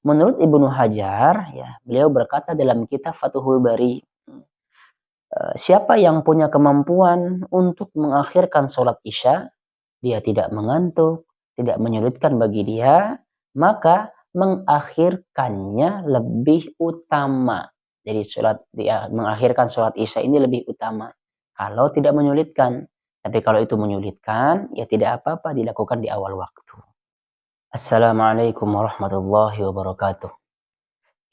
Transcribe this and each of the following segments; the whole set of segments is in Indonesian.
Menurut Ibnu Hajar, ya, beliau berkata dalam kitab Fathul Bari, siapa yang punya kemampuan untuk mengakhirkan sholat isya, dia tidak mengantuk, tidak menyulitkan bagi dia, maka mengakhirkannya lebih utama. Jadi dia mengakhirkan sholat isya ini lebih utama. Kalau tidak menyulitkan. Tapi kalau itu menyulitkan, ya tidak apa-apa dilakukan di awal waktu. Assalamualaikum warahmatullahi wabarakatuh.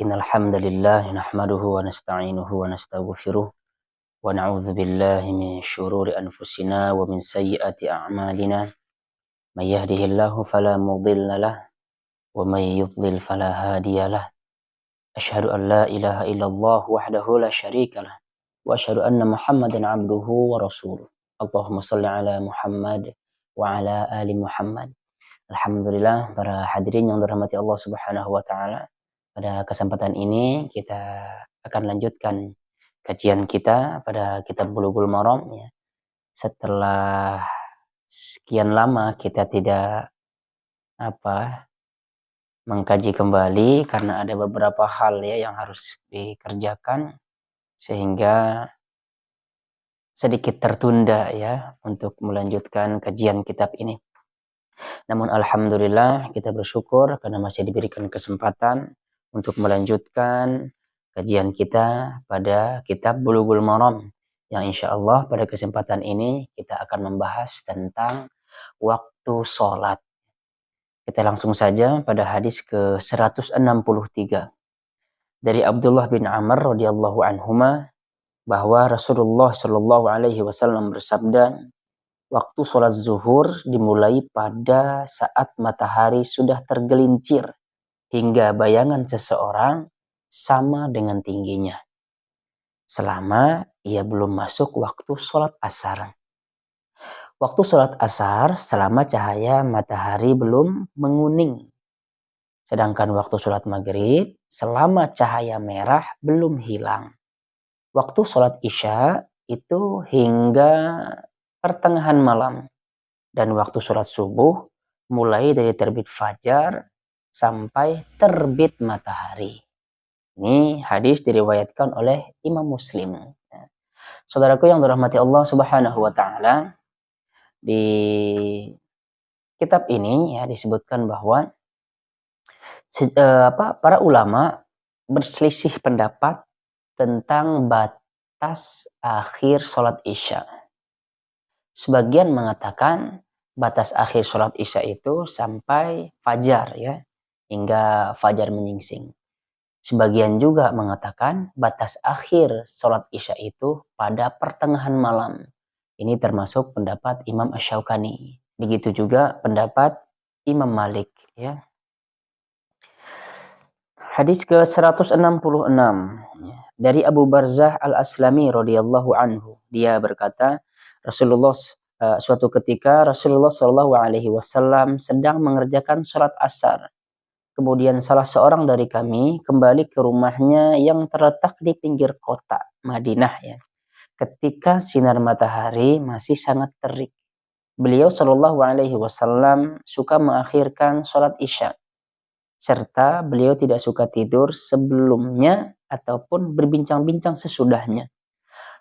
Innal hamdalillah nahmaduhu wa nasta'inuhu wa nastaghfiruh wa na'udzu billahi min syururi anfusina wa min sayyiati a'malina. May yahdihillahu fala mudilla lah wa may yudlil fala hadiya lah. Asyhadu an la ilaha illallah wahdahu la syarika lah wa asyhadu anna Muhammadan 'abduhu wa rasuluh. Allahumma shalli ala Muhammad wa ala ali Muhammad. Alhamdulillah, para hadirin yang dirahmati Allah Subhanahu wa taala. Pada kesempatan ini kita akan lanjutkan kajian kita pada kitab Bulughul Maram, ya. Setelah sekian lama kita tidak mengkaji kembali karena ada beberapa hal, ya, yang harus dikerjakan sehingga sedikit tertunda, ya, untuk melanjutkan kajian kitab ini. Namun alhamdulillah kita bersyukur karena masih diberikan kesempatan untuk melanjutkan kajian kita pada kitab Bulughul Maram, yang insya Allah pada kesempatan ini kita akan membahas tentang waktu sholat. Kita langsung saja pada hadis ke 163 dari Abdullah bin Amr radhiyallahu anhuma bahwa Rasulullah Shallallahu alaihi wasallam bersabda, waktu sholat zuhur dimulai pada saat matahari sudah tergelincir hingga bayangan seseorang sama dengan tingginya, selama ia belum masuk waktu sholat asar. Waktu sholat asar selama cahaya matahari belum menguning. Sedangkan waktu sholat maghrib selama cahaya merah belum hilang. Waktu sholat isya itu hingga pertengahan malam, dan waktu sholat subuh mulai dari terbit fajar sampai terbit matahari. Ini hadis diriwayatkan oleh Imam Muslim. Saudaraku yang dirahmati Allah Subhanahu wa taala, di kitab ini, ya, disebutkan bahwa para ulama berselisih pendapat tentang batas akhir sholat isya. Sebagian mengatakan batas akhir sholat isya itu sampai fajar, ya, hingga fajar menyingsing. Sebagian juga mengatakan batas akhir sholat isya itu pada pertengahan malam. Ini termasuk pendapat Imam Asy-Syaukani. Begitu juga pendapat Imam Malik, ya. Hadis ke 166 dari Abu Barzah Al-Aslami radhiyallahu anhu. Dia berkata, suatu ketika Rasulullah Shallallahu alaihi wasallam sedang mengerjakan sholat asar. Kemudian salah seorang dari kami kembali ke rumahnya yang terletak di pinggir kota Madinah, ya, ketika sinar matahari masih sangat terik. Beliau Shallallahu alaihi wasallam suka mengakhirkan sholat isya, serta beliau tidak suka tidur sebelumnya ataupun berbincang-bincang sesudahnya.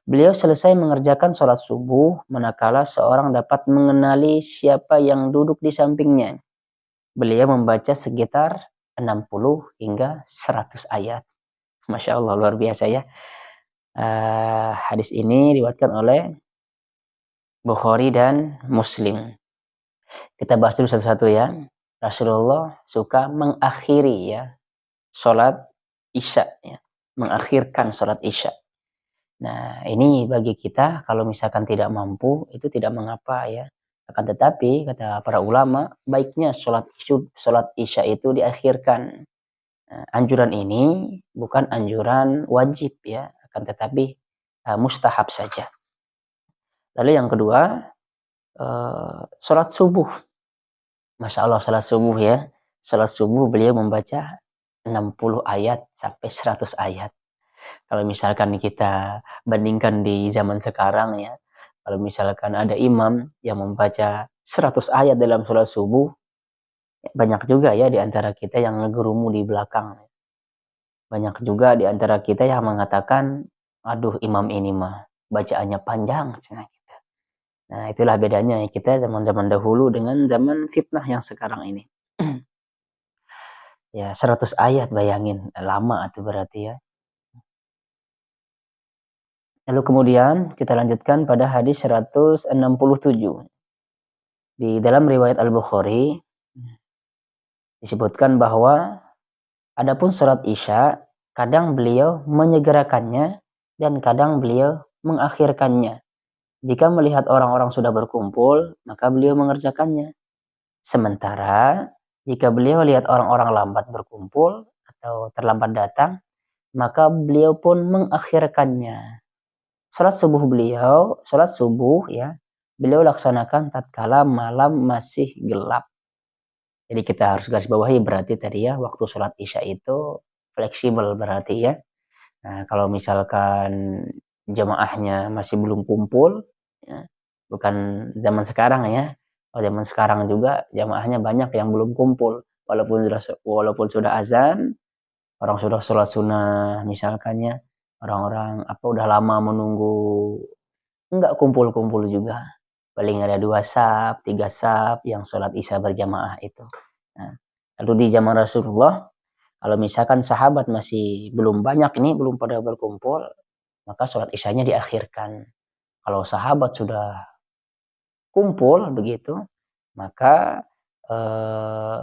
Beliau selesai mengerjakan sholat subuh manakala seorang dapat mengenali siapa yang duduk di sampingnya. Beliau membaca sekitar 60 hingga 100 ayat. Masya Allah, luar biasa, ya. Hadis ini diriwayatkan oleh Bukhari dan Muslim. Kita bahas dulu satu-satu, ya. Rasulullah suka mengakhiri, ya, sholat isya, ya, mengakhirkan sholat isya. Nah, ini bagi kita kalau misalkan tidak mampu itu tidak mengapa, ya. Akan tetapi kata para ulama baiknya sholat isya itu diakhirkan. Nah, anjuran ini bukan anjuran wajib, ya, akan tetapi mustahab saja. Lalu yang kedua, sholat subuh. Masya Allah, sholat subuh, ya. Sholat subuh beliau membaca 60 ayat sampai 100 ayat. Kalau misalkan kita bandingkan di zaman sekarang, ya, kalau misalkan ada imam yang membaca 100 ayat dalam sholat subuh, Banyak juga ya di antara kita yang ngegerumu di belakang. Banyak juga di antara kita yang mengatakan, aduh imam ini mah bacaannya panjang. Nah itulah bedanya ya kita zaman-zaman dahulu dengan zaman fitnah yang sekarang ini. Ya 100 ayat bayangin, lama itu berarti ya. Lalu kemudian kita lanjutkan pada hadis 167. Di dalam riwayat Al-Bukhari disebutkan bahwa adapun salat Isya kadang beliau menyegerakannya dan kadang beliau mengakhirkannya. Jika melihat orang-orang sudah berkumpul, maka beliau mengerjakannya. Sementara jika beliau lihat orang-orang lambat berkumpul atau terlambat datang, maka beliau pun mengakhirkannya. Salat subuh ya, beliau laksanakan tatkala malam masih gelap. Jadi kita harus garis bawahi berarti tadi ya, waktu salat Isya itu fleksibel berarti ya. Nah, kalau misalkan jemaahnya masih belum kumpul, ya, bukan zaman sekarang ya. Kalau zaman sekarang juga jemaahnya banyak yang belum kumpul, walaupun sudah azan, orang sudah sholat sunnah misalkannya, orang-orang apa udah lama menunggu, enggak kumpul-kumpul juga. Paling ada 2 saf, 3 saf yang sholat isya berjamaah itu. Nah, lalu di zaman Rasulullah, kalau misalkan sahabat masih belum banyak ini, belum pada berkumpul, maka sholat isyanya diakhirkan. Kalau sahabat sudah kumpul begitu, maka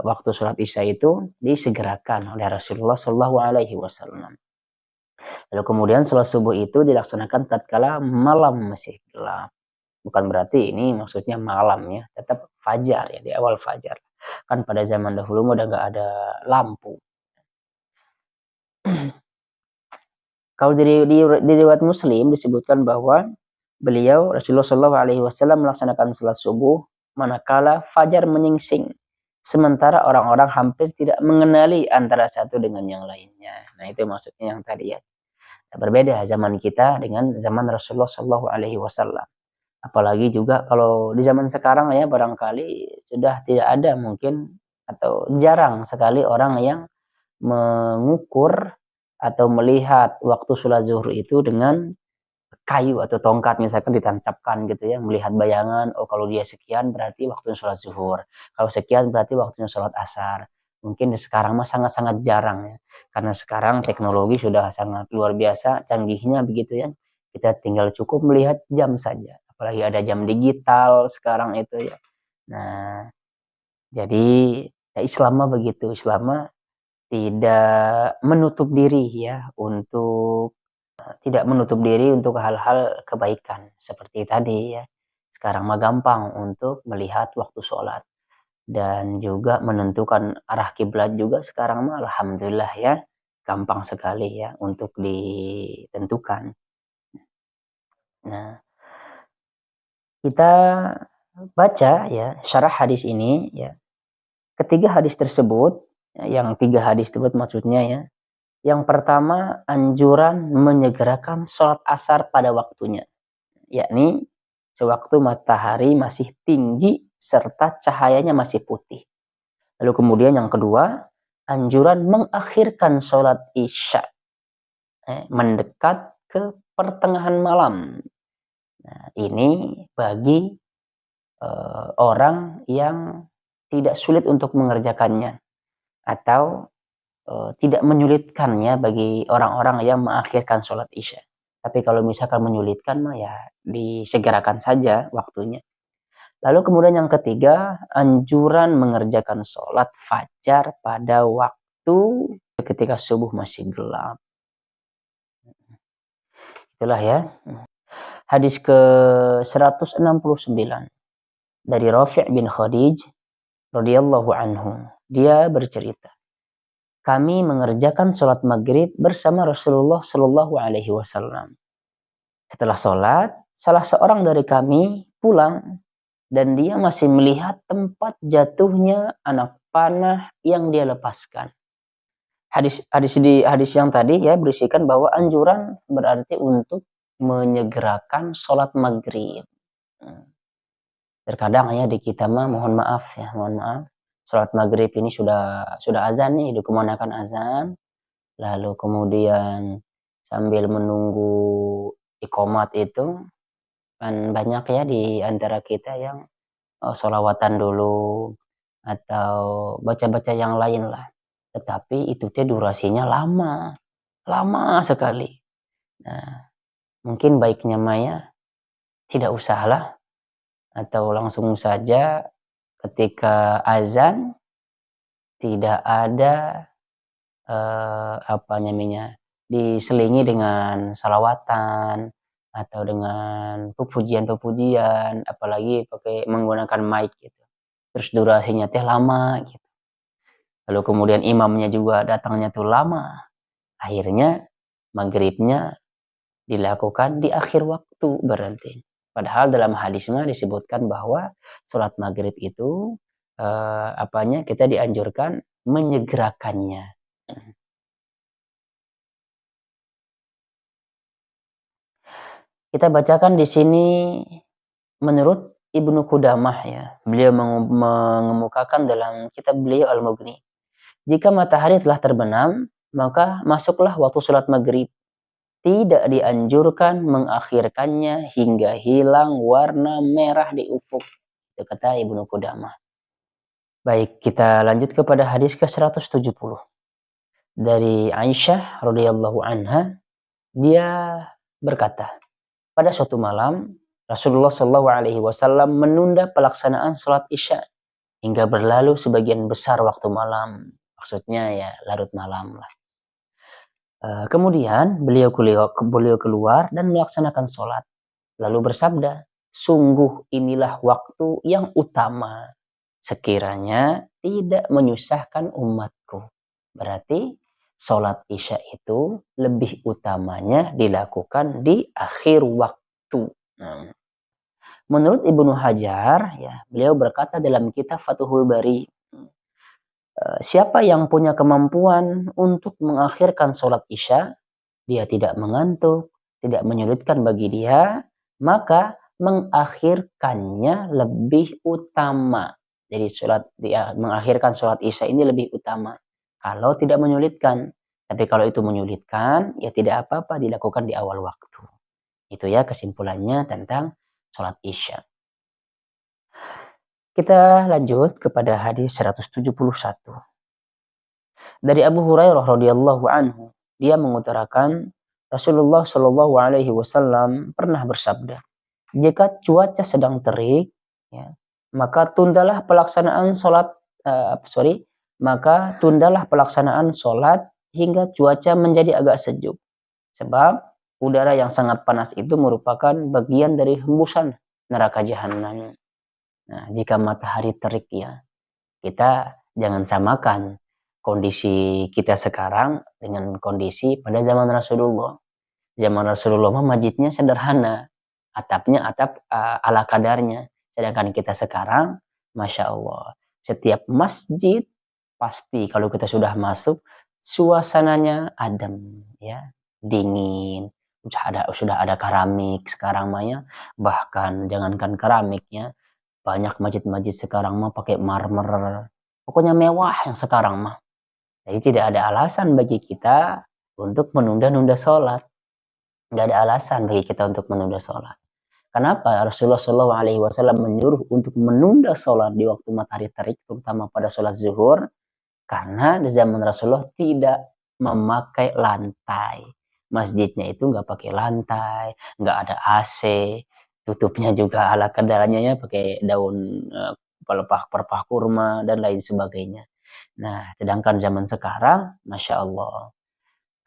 waktu sholat isya itu disegerakan oleh Rasulullah Shallallahu Alaihi Wasallam. Lalu kemudian sholat subuh itu dilaksanakan tatkala malam masih gelap. Bukan berarti ini maksudnya malam ya, tetap fajar ya, di awal fajar. Kan pada zaman dahulu udah nggak ada lampu. Kalau di riwayat Muslim disebutkan bahwa beliau Rasulullah Shallallahu Alaihi Wasallam melaksanakan sholat subuh manakala fajar menyingsing, sementara orang-orang hampir tidak mengenali antara satu dengan yang lainnya. Nah itu maksudnya yang tadi ya. Berbeda zaman kita dengan zaman Rasulullah Shallallahu Alaihi Wasallam. Apalagi juga kalau di zaman sekarang ya barangkali sudah tidak ada mungkin atau jarang sekali orang yang mengukur atau melihat waktu sholat zuhur itu dengan kayu atau tongkat misalkan ditancapkan gitu ya, melihat bayangan, oh kalau dia sekian berarti waktunya sholat zuhur, kalau sekian berarti waktunya sholat asar. Mungkin di sekarang mah sangat-sangat jarang ya, karena sekarang teknologi sudah sangat luar biasa canggihnya begitu ya, kita tinggal cukup melihat jam saja, apalagi ada jam digital sekarang itu ya. Nah jadi ya Islam mah begitu, Islam mah tidak menutup diri ya untuk tidak menutup diri untuk hal-hal kebaikan seperti tadi ya. Sekarang mah gampang untuk melihat waktu sholat dan juga menentukan arah kiblat juga sekarang mah alhamdulillah ya, gampang sekali ya untuk ditentukan. Nah, kita baca ya syarah hadis ini ya. Ketiga hadis tersebut, yang 3 hadis tersebut maksudnya ya. Yang pertama, anjuran menyegerakan sholat asar pada waktunya, yakni sewaktu matahari masih tinggi serta cahayanya masih putih. Lalu kemudian yang kedua, anjuran mengakhirkan sholat isya mendekat ke pertengahan malam. Nah, ini bagi orang yang tidak sulit untuk mengerjakannya atau tidak menyulitkannya bagi orang-orang yang mengakhirkan sholat isya. Tapi kalau misalkan menyulitkan mah ya disegerakan saja waktunya. Lalu kemudian yang ketiga, anjuran mengerjakan sholat fajar pada waktu ketika subuh masih gelap. Itulah ya. Hadis ke 169 dari Rafi' bin Khadij radhiyallahu anhu. Dia bercerita, kami mengerjakan sholat maghrib bersama Rasulullah Shallallahu Alaihi Wasallam. Setelah sholat, salah seorang dari kami pulang dan dia masih melihat tempat jatuhnya anak panah yang dia lepaskan. Hadis yang tadi ya berisikan bahwa anjuran berarti untuk menyegerakan sholat maghrib. Terkadang ya di kita mah mohon maaf, sholat maghrib ini sudah azan nih, dikumandangkan azan, lalu kemudian sambil menunggu iqomat itu, kan banyak ya di antara kita yang sholawatan dulu atau baca-baca yang lain lah. Tetapi itu teh durasinya lama, lama sekali. Nah, mungkin baiknya Maya tidak usahlah, atau langsung saja ketika azan tidak ada apa namanya, diselingi dengan salawatan atau dengan pujian-pujian, apalagi pakai menggunakan mic gitu. Terus durasinya teh lama gitu. Lalu kemudian imamnya juga datangnya tuh lama. Akhirnya maghribnya dilakukan di akhir waktu berarti. Padahal dalam hadis mah disebutkan bahwa sholat maghrib itu apanya, kita dianjurkan menyegerakannya. Kita bacakan di sini menurut Ibnu Qudamah ya. Beliau mengemukakan dalam kitab beliau Al-Mughni. Jika matahari telah terbenam, maka masuklah waktu sholat maghrib. Tidak dianjurkan mengakhirkannya hingga hilang warna merah di ufuk. Itu kata Ibnu Qudamah. Baik, kita lanjut kepada hadis ke-170. Dari Aisyah radhiyallahu anha, dia berkata, pada suatu malam Rasulullah Shallallahu Alaihi Wasallam menunda pelaksanaan sholat isya hingga berlalu sebagian besar waktu malam. Maksudnya ya larut malam lah. Kemudian beliau keluar dan melaksanakan sholat. Lalu bersabda, sungguh inilah waktu yang utama. Sekiranya tidak menyusahkan umatku. Berarti sholat isya itu lebih utamanya dilakukan di akhir waktu. Menurut Ibnu Hajar, ya, beliau berkata dalam kitab Fathul Bari, siapa yang punya kemampuan untuk mengakhirkan sholat isya, dia tidak mengantuk, tidak menyulitkan bagi dia, maka mengakhirkannya lebih utama. Jadi mengakhirkan sholat isya ini lebih utama. Kalau tidak menyulitkan. Tapi kalau itu menyulitkan, ya tidak apa-apa dilakukan di awal waktu. Itu ya kesimpulannya tentang sholat isya. Kita lanjut kepada hadis 171. Dari Abu Hurairah radhiyallahu anhu, dia mengutarakan Rasulullah Shallallahu Alaihi Wasallam pernah bersabda, jika cuaca sedang terik, ya, maka tundalah pelaksanaan sholat hingga cuaca menjadi agak sejuk. Sebab udara yang sangat panas itu merupakan bagian dari hembusan neraka jahanam. Nah, jika matahari terik ya, kita jangan samakan kondisi kita sekarang dengan kondisi pada zaman Rasulullah. Zaman Rasulullah masjidnya sederhana, atapnya atap ala kadarnya. Sedangkan kita sekarang, Masya Allah, setiap masjid pasti kalau kita sudah masuk, suasananya adem, ya, dingin. Sudah ada keramik sekarang mah, bahkan jangankan keramiknya, banyak masjid-masjid sekarang mah pakai marmer. Pokoknya mewah yang sekarang mah. Jadi tidak ada alasan bagi kita untuk menunda-nunda sholat. Tidak ada alasan bagi kita untuk menunda sholat. Kenapa Rasulullah SAW menyuruh untuk menunda sholat di waktu matahari terik, terutama pada sholat zuhur? Karena di zaman Rasulullah tidak memakai lantai. Masjidnya itu nggak pakai lantai, nggak ada AC, tutupnya juga ala kadarnya ya, pakai daun pelepah kurma dan lain sebagainya. Nah, sedangkan zaman sekarang, Masya Allah,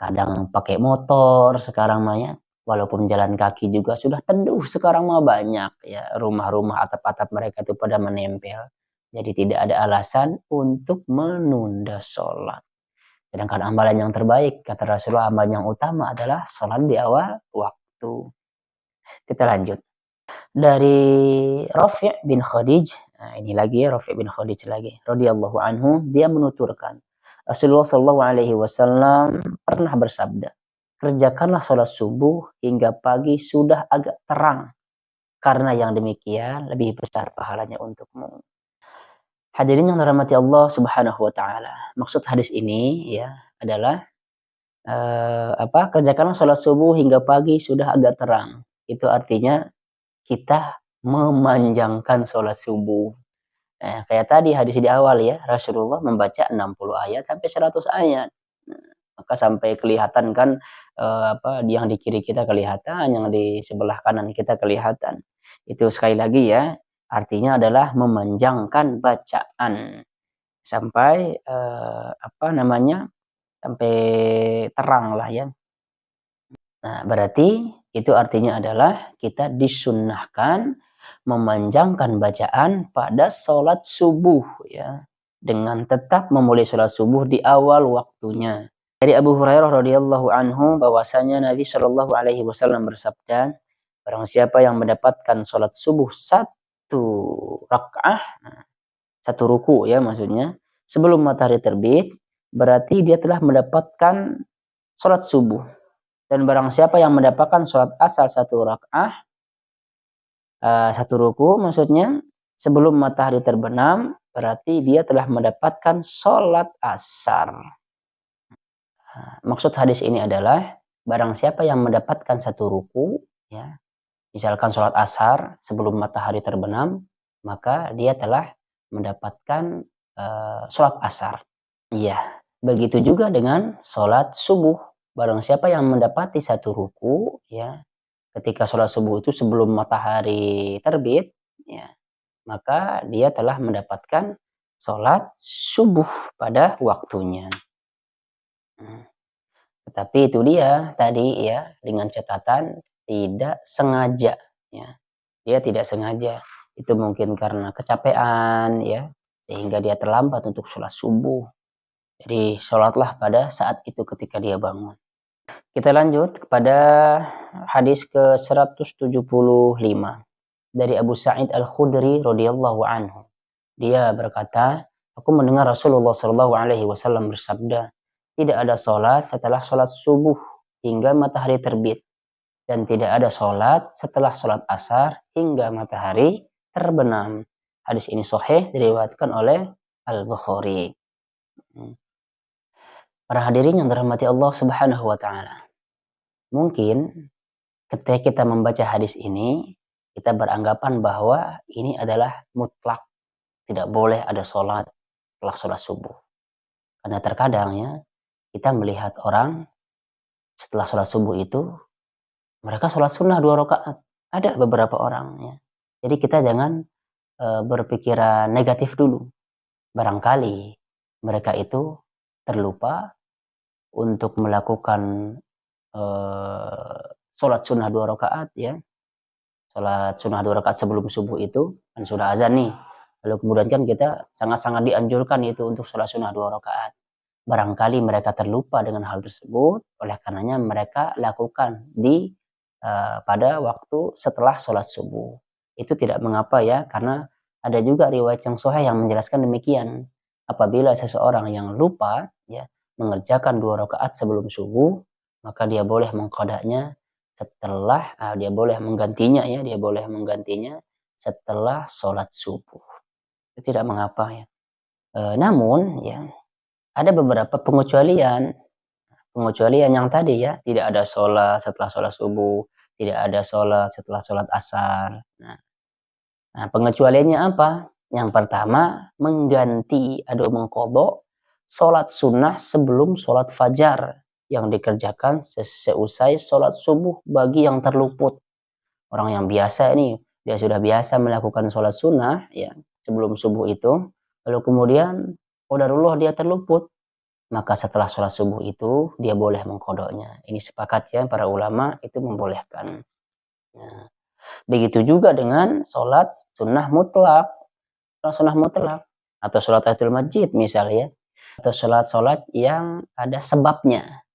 kadang pakai motor sekarang mah ya, walaupun jalan kaki juga sudah teduh sekarang mah banyak ya, rumah-rumah atap-atap mereka itu pada menempel. Jadi tidak ada alasan untuk menunda sholat. Sedangkan amalan yang terbaik, kata Rasulullah, amalan yang utama adalah sholat di awal waktu. Kita lanjut. Dari Rafi' bin Khadij, nah ini lagi ya, Rafi' bin Khadij lagi, radhiyallahu anhu, dia menuturkan, Rasulullah Shallallahu Alaihi Wasallam pernah bersabda, kerjakanlah sholat subuh hingga pagi sudah agak terang, karena yang demikian lebih besar pahalanya untukmu. Hadirin yang dirahmati Allah Subhanahu wa taala. Maksud hadis ini ya adalah kerjakanlah sholat subuh hingga pagi sudah agak terang. Itu artinya kita memanjangkan sholat subuh. Kayak tadi hadis di awal ya, Rasulullah membaca 60 ayat sampai 100 ayat. Maka sampai kelihatan kan yang di kiri kita kelihatan, yang di sebelah kanan kita kelihatan. Itu sekali lagi ya, artinya adalah memanjangkan bacaan sampai sampai terang lah ya. Nah, berarti itu artinya adalah kita disunnahkan memanjangkan bacaan pada sholat subuh ya, dengan tetap memulai sholat subuh di awal waktunya. Dari Abu Hurairah radhiyallahu anhu bahwasanya Nabi Shallallahu alaihi wasallam bersabda, barang siapa yang mendapatkan sholat subuh satu rakaah, satu ruku ya maksudnya, sebelum matahari terbit, berarti dia telah mendapatkan sholat subuh. Dan barang siapa yang mendapatkan sholat asar satu rakaah, satu ruku maksudnya, sebelum matahari terbenam, berarti dia telah mendapatkan sholat asar. Maksud hadis ini adalah, barang siapa yang mendapatkan satu ruku, ya, misalkan sholat asar sebelum matahari terbenam, maka dia telah mendapatkan sholat asar. Iya, begitu juga dengan sholat subuh. Barang siapa yang mendapati satu ruku, ya, ketika sholat subuh itu sebelum matahari terbit, ya, maka dia telah mendapatkan sholat subuh pada waktunya. Tetapi itu dia tadi ya, dengan catatan tidak sengaja, ya, dia tidak sengaja. Itu mungkin karena kecapean, ya, sehingga dia terlambat untuk sholat subuh. Jadi sholatlah pada saat itu ketika dia bangun. Kita lanjut kepada hadis ke-175 dari Abu Sa'id Al-Khudri radhiyallahu anhu. Dia berkata, aku mendengar Rasulullah sallallahu alaihi wasallam bersabda, tidak ada sholat setelah sholat subuh hingga matahari terbit, dan tidak ada sholat setelah sholat asar hingga matahari terbenam. Hadis ini sahih diriwayatkan oleh Al-Bukhari. Para hadirin yang dirahmati Allah Subhanahu wa taala. Mungkin ketika kita membaca hadis ini, kita beranggapan bahwa ini adalah mutlak, tidak boleh ada sholat setelah sholat subuh. Karena terkadang ya, kita melihat orang setelah sholat subuh itu, mereka sholat sunnah 2 rakaat. Ada beberapa orang ya. Jadi kita jangan berpikiran negatif dulu. Barangkali mereka itu terlupa untuk melakukan sholat sunnah 2 rakaat ya. Sholat sunnah 2 rakaat sebelum subuh itu kan sudah azan nih. Lalu kemudian kan kita sangat-sangat dianjurkan itu untuk sholat sunnah 2 rakaat. Barangkali mereka terlupa dengan hal tersebut, oleh karenanya mereka lakukan pada waktu setelah sholat subuh. Itu tidak mengapa ya, karena ada juga riwayat yang sahih yang menjelaskan demikian. Apabila seseorang yang lupa ya mengerjakan 2 rakaat sebelum subuh, maka dia boleh mengqadanya setelah dia boleh menggantinya setelah sholat subuh. Itu tidak mengapa ya. Namun ya ada beberapa pengecualian yang tadi ya, tidak ada sholat setelah sholat subuh, tidak ada sholat setelah sholat asar. Nah, pengecualiannya apa? Yang pertama, mengganti atau mengqadha sholat sunnah sebelum sholat fajar yang dikerjakan seusai sholat subuh bagi yang terluput. Orang yang biasa ini, dia sudah biasa melakukan sholat sunnah ya sebelum subuh itu, lalu kemudian qadarullah dia terluput, maka setelah sholat subuh itu dia boleh mengqadanya. Ini sepakat ya para ulama, itu membolehkan. Nah, begitu juga dengan sholat sunnah mutlak atau sholat tahiyatul masjid misalnya, atau sholat yang ada sebabnya.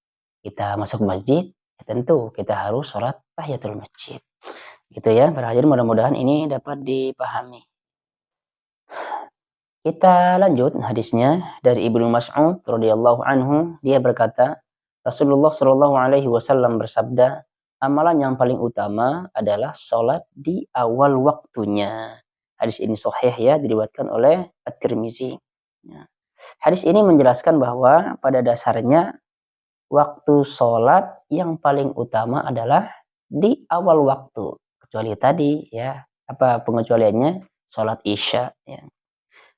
Kita masuk masjid, ya tentu kita harus sholat tahiyatul masjid. Gitu ya, para hadirin, mudah-mudahan ini dapat dipahami. Kita lanjut hadisnya dari Ibnu Mas'ud radhiyallahu anhu. Dia berkata, Rasulullah shallallahu alaihi wasallam bersabda, amalan yang paling utama adalah sholat di awal waktunya. Hadis ini sahih ya, diriwayatkan oleh At-Tirmizi. Ya. Hadis ini menjelaskan bahwa pada dasarnya waktu sholat yang paling utama adalah di awal waktu. Kecuali tadi ya, apa pengecualiannya? Sholat Isya. Ya.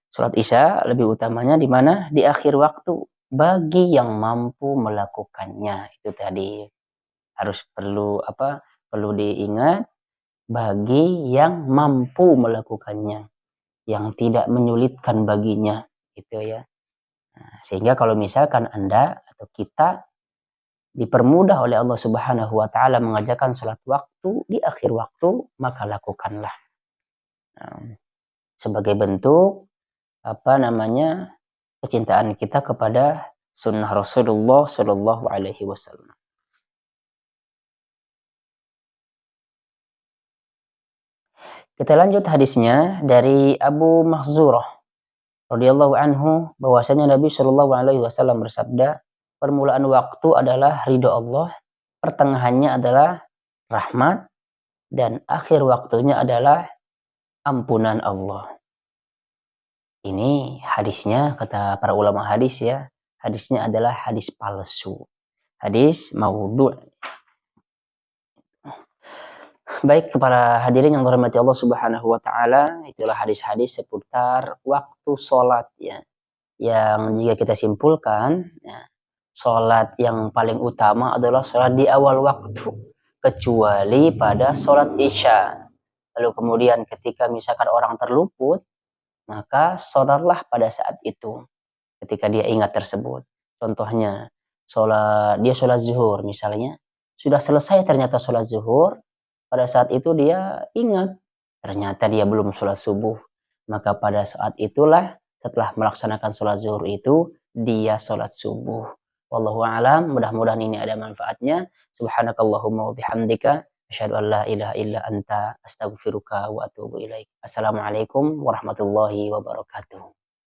Sholat Isya lebih utamanya di mana? Di akhir waktu. Bagi yang mampu melakukannya. Itu tadi harus perlu diingat, bagi yang mampu melakukannya, yang tidak menyulitkan baginya, gitu ya. Nah, sehingga kalau misalkan Anda atau kita dipermudah oleh Allah Subhanahu wa taala mengajarkan sholat waktu di akhir waktu, maka lakukanlah. Nah, sebagai bentuk kecintaan kita kepada sunnah Rasulullah Shallallahu alaihi wasallam. Kita lanjut hadisnya dari Abu Mahzurah radhiyallahu anhu, bahwasanya Nabi Shallallahu alaihi wasallam bersabda, permulaan waktu adalah ridho Allah, pertengahannya adalah rahmat, dan akhir waktunya adalah ampunan Allah. Ini hadisnya, kata para ulama hadis ya, hadisnya adalah hadis palsu, hadis maudhu'. Baik, para hadirin yang dirahmati Allah Subhanahu wa taala, itulah hadis-hadis seputar waktu sholat ya. Yang jika kita simpulkan ya, sholat yang paling utama adalah sholat di awal waktu, kecuali pada sholat Isya. Lalu kemudian ketika misalkan orang terluput, maka sholatlah pada saat itu ketika dia ingat tersebut. Contohnya dia sholat zuhur misalnya, sudah selesai ternyata sholat zuhur, pada saat itu dia ingat ternyata dia belum sholat subuh, maka pada saat itulah setelah melaksanakan sholat zuhur itu dia sholat subuh. Wallahu a'lam, mudah-mudahan ini ada manfaatnya. Subhanakallahumma wa bihamdika asyhadu an la ilaha illa anta astaghfiruka wa atubu ilaik. Assalamualaikum warahmatullahi wabarakatuh.